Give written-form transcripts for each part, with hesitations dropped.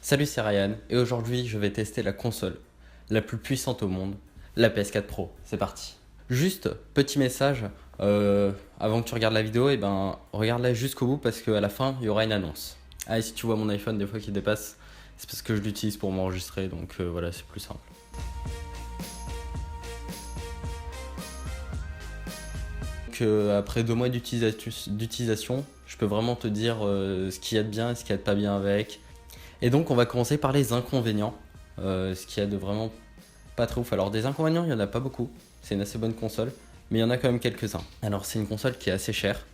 Salut, c'est Ryan et aujourd'hui je vais tester la console la plus puissante au monde, la PS4 Pro. C'est parti. Juste, petit message, avant que tu regardes la vidéo, regarde-la jusqu'au bout parce qu'à la fin il y aura une annonce. Ah, et si tu vois mon iPhone des fois qui dépasse, c'est parce que je l'utilise pour m'enregistrer, donc voilà, c'est plus simple. Donc, après 2 mois d'utilisation, je peux vraiment te dire ce qu'il y a de bien et ce qu'il y a de pas bien avec. Et donc on va commencer par les inconvénients, ce qu'il y a de vraiment pas très ouf. Alors des inconvénients, il n'y en a pas beaucoup, c'est une assez bonne console, mais il y en a quand même quelques-uns. Alors c'est une console qui est assez chère.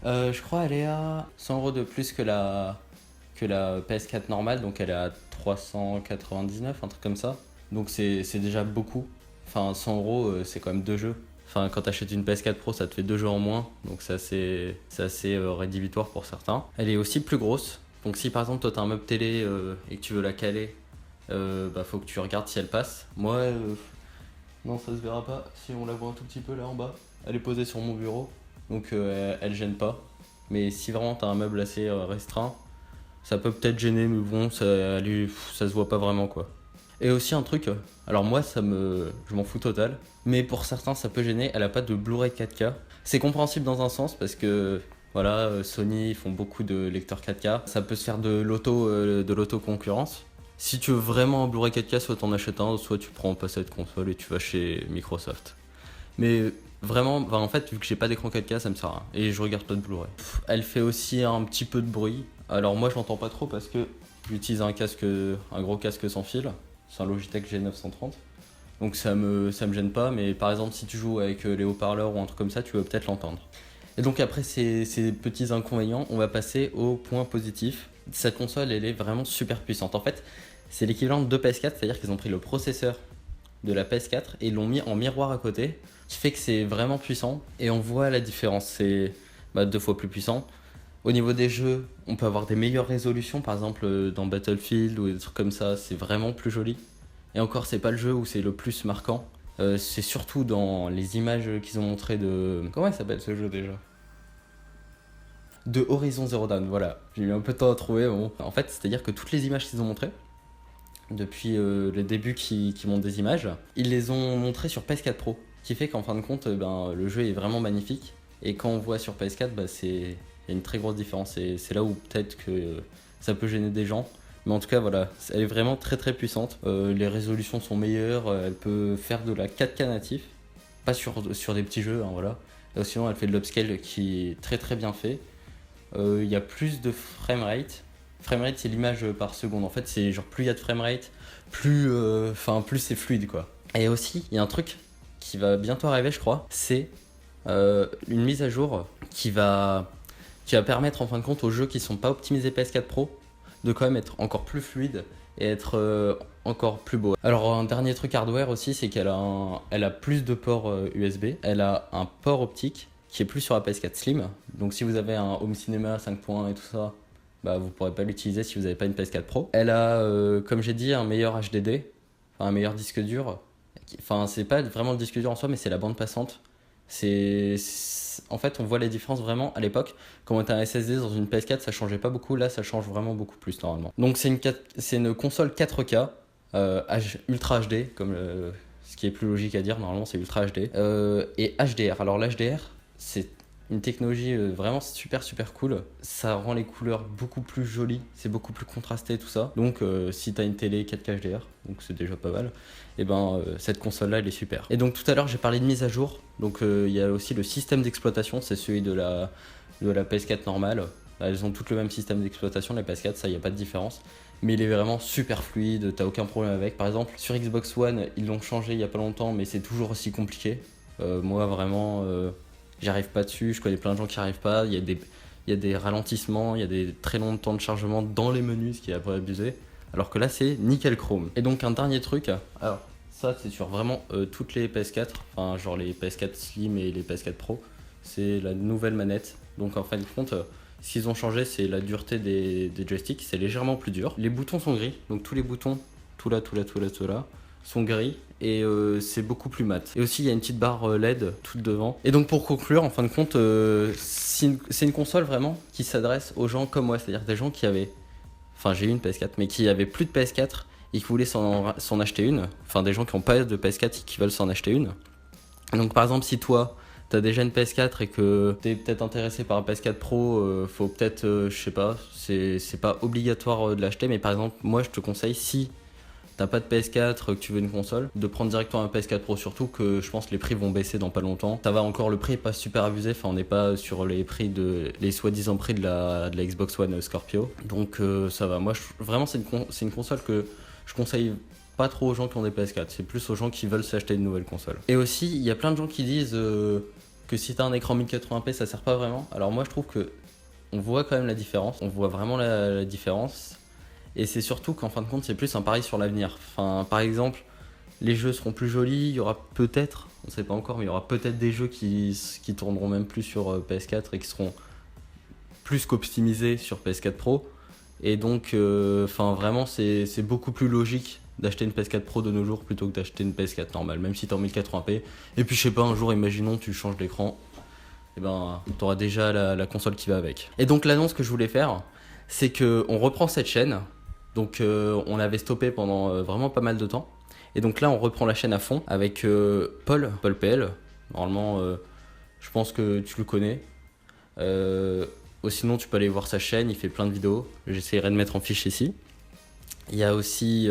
Je crois elle est à 100 € de plus que la PS4 normale, donc elle est à 399, un truc comme ça. Donc c'est déjà beaucoup. Enfin 100 € c'est quand même 2 jeux. Enfin quand t'achètes une PS4 Pro ça te fait 2 jeux en moins, donc c'est assez rédhibitoire pour certains. Elle est aussi plus grosse, donc si par exemple toi t'as un meuble télé et que tu veux la caler, faut que tu regardes si elle passe. Moi, non, ça se verra pas. Si on la voit un tout petit peu là en bas, elle est posée sur mon bureau, donc elle gêne pas. Mais si vraiment t'as un meuble assez restreint, ça peut peut-être gêner, mais bon, ça se voit pas vraiment quoi. Et aussi un truc, alors moi je m'en fous total, mais pour certains ça peut gêner, elle a pas de Blu-ray 4K. C'est compréhensible dans un sens parce que voilà, Sony ils font beaucoup de lecteurs 4K, ça peut se faire de l'auto-concurrence. Si tu veux vraiment un Blu-ray 4K, soit t'en achètes un, soit tu prends pas cette console et tu vas chez Microsoft. Mais vraiment, en fait, vu que j'ai pas d'écran 4K, ça me sert à rien. Et je regarde pas de Blu-ray. Elle fait aussi un petit peu de bruit. Alors moi, je l'entends pas trop parce que j'utilise un gros casque sans fil. C'est un Logitech G930. Donc ça me gêne pas. Mais par exemple, si tu joues avec les haut-parleurs ou un truc comme ça, tu vas peut-être l'entendre. Et donc après ces petits inconvénients, on va passer au point positif. Cette console, elle est vraiment super puissante. En fait, c'est l'équivalent de PS4, c'est-à-dire qu'ils ont pris le processeur de la PS4 et l'ont mis en miroir à côté, qui fait que c'est vraiment puissant et on voit la différence, c'est 2 fois plus puissant. Au niveau des jeux, on peut avoir des meilleures résolutions, par exemple dans Battlefield ou des trucs comme ça, c'est vraiment plus joli. Et encore, c'est pas le jeu où c'est le plus marquant, c'est surtout dans les images qu'ils ont montrées de... Comment il s'appelle ce jeu déjà? De Horizon Zero Dawn, voilà. J'ai eu un peu de temps à trouver, bon. En fait, c'est-à-dire que toutes les images qu'ils ont montrées, depuis le début qui montent des images, ils les ont montrées sur PS4 Pro. Ce qui fait qu'en fin de compte, le jeu est vraiment magnifique. Et quand on voit sur PS4, il y a une très grosse différence. Et c'est là où peut-être que ça peut gêner des gens. Mais en tout cas, voilà, elle est vraiment très très puissante. Les résolutions sont meilleures, elle peut faire de la 4K natif. Pas sur des petits jeux, hein, voilà. Sinon, elle fait de l'upscale qui est très très bien fait. Il y a plus de framerate. Framerate, c'est l'image par seconde. En fait, c'est genre plus il y a de framerate, plus c'est fluide quoi. Et aussi, il y a un truc qui va bientôt arriver, je crois, c'est une mise à jour qui va permettre en fin de compte aux jeux qui sont pas optimisés PS4 Pro de quand même être encore plus fluide et être encore plus beau. Alors un dernier truc hardware aussi, c'est elle a plus de ports USB, elle a un port optique qui est plus sur la PS4 Slim. Donc si vous avez un home cinéma 5.1 et tout ça, vous pourrez pas l'utiliser si vous n'avez pas une PS4 Pro. Elle a, comme j'ai dit, un meilleur HDD, un meilleur disque dur. Enfin, c'est pas vraiment le disque dur en soi, mais c'est la bande passante. En fait, on voit les différences vraiment à l'époque. Quand on était un SSD dans une PS4, ça changeait pas beaucoup. Là, ça change vraiment beaucoup plus normalement. Donc, c'est une console 4K, Ultra HD, ce qui est plus logique à dire. Normalement, c'est Ultra HD. Et HDR. Alors, l'HDR, c'est une technologie vraiment super super cool. Ça rend les couleurs beaucoup plus jolies, c'est beaucoup plus contrasté tout ça. Donc si t'as une télé 4K HDR, donc c'est déjà pas mal, et cette console là elle est super. Et donc tout à l'heure j'ai parlé de mise à jour, donc il y a aussi le système d'exploitation, c'est celui de la PS4 normale. Elles ont toutes le même système d'exploitation, la PS4, ça y a pas de différence. Mais il est vraiment super fluide, t'as aucun problème avec. Par exemple, sur Xbox One, ils l'ont changé il y a pas longtemps, mais c'est toujours aussi compliqué. Moi vraiment, j'y arrive pas dessus, je connais plein de gens qui n'y arrivent pas, il y a des ralentissements, il y a des très longs temps de chargement dans les menus, ce qui est un peu abusé, alors que là c'est nickel chrome. Et donc un dernier truc, alors ça c'est sur vraiment toutes les PS4, enfin genre les PS4 Slim et les PS4 Pro, c'est la nouvelle manette, donc en fin de compte, ce qu'ils ont changé c'est la dureté des joysticks, c'est légèrement plus dur. Les boutons sont gris, donc tous les boutons, tout là, sont gris et c'est beaucoup plus mat. Et aussi il y a une petite barre LED toute devant. Et donc pour conclure, en fin de compte, c'est une console vraiment qui s'adresse aux gens comme moi, c'est-à-dire des gens qui avaient enfin j'ai eu une PS4, mais qui avait plus de PS4 et qui voulaient s'en acheter une, enfin des gens qui n'ont pas de PS4 et qui veulent s'en acheter une. Donc par exemple si toi t'as déjà une PS4 et que t'es peut-être intéressé par un PS4 Pro, faut peut-être, je sais pas, c'est pas obligatoire de l'acheter, mais par exemple moi je te conseille, si t'as pas de PS4, que tu veux une console, de prendre directement un PS4 Pro, surtout que je pense que les prix vont baisser dans pas longtemps. Ça va encore, le prix est pas super abusé, enfin on n'est pas sur les soi-disant prix de la Xbox One Scorpio, donc ça va. Moi vraiment c'est une console que je conseille pas trop aux gens qui ont des PS4, c'est plus aux gens qui veulent s'acheter une nouvelle console. Et aussi il y a plein de gens qui disent que si t'as un écran 1080p ça sert pas vraiment. Alors moi je trouve que on voit quand même la différence, on voit vraiment la différence. Et c'est surtout qu'en fin de compte, c'est plus un pari sur l'avenir. Enfin, par exemple, les jeux seront plus jolis, il y aura peut-être, on ne sait pas encore, mais il y aura peut-être des jeux qui tourneront même plus sur PS4 et qui seront plus qu'optimisés sur PS4 Pro. Et donc, vraiment, c'est beaucoup plus logique d'acheter une PS4 Pro de nos jours plutôt que d'acheter une PS4 normale, même si t'es en 1080p. Et puis, je sais pas, un jour, imaginons, tu changes d'écran, et ben, t'auras déjà la console qui va avec. Et donc, l'annonce que je voulais faire, c'est qu'on reprend cette chaîne. Donc on l'avait stoppé pendant vraiment pas mal de temps. Et donc là on reprend la chaîne à fond avec Paul PL. Normalement je pense que tu le connais. Sinon tu peux aller voir sa chaîne, il fait plein de vidéos. J'essaierai de mettre en fiche ici. Il y a aussi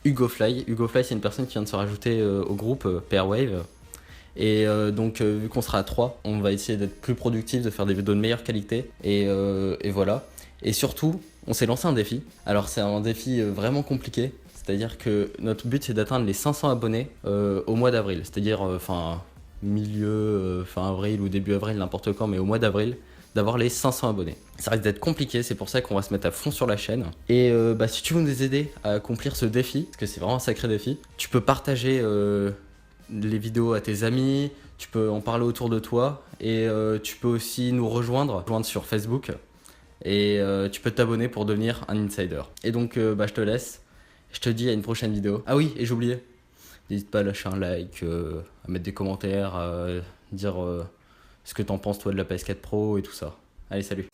Hugo Fly. Hugo Fly c'est une personne qui vient de se rajouter au groupe Pairwave. Et donc vu qu'on sera à 3, on va essayer d'être plus productif, de faire des vidéos de meilleure qualité. Et voilà. Et surtout, on s'est lancé un défi. Alors c'est un défi vraiment compliqué. C'est-à-dire que notre but c'est d'atteindre les 500 abonnés au mois d'avril. C'est-à-dire fin avril ou début avril, n'importe quand, mais au mois d'avril, d'avoir les 500 abonnés. Ça risque d'être compliqué, c'est pour ça qu'on va se mettre à fond sur la chaîne. Et si tu veux nous aider à accomplir ce défi, parce que c'est vraiment un sacré défi, tu peux partager les vidéos à tes amis, tu peux en parler autour de toi, et tu peux aussi nous rejoindre sur Facebook. Et tu peux t'abonner pour devenir un insider. Et donc je te laisse, je te dis à une prochaine vidéo. Ah oui, et j'ai oublié, n'hésite pas à lâcher un like, à mettre des commentaires, à dire ce que t'en penses toi de la PS4 Pro et tout ça. Allez, salut.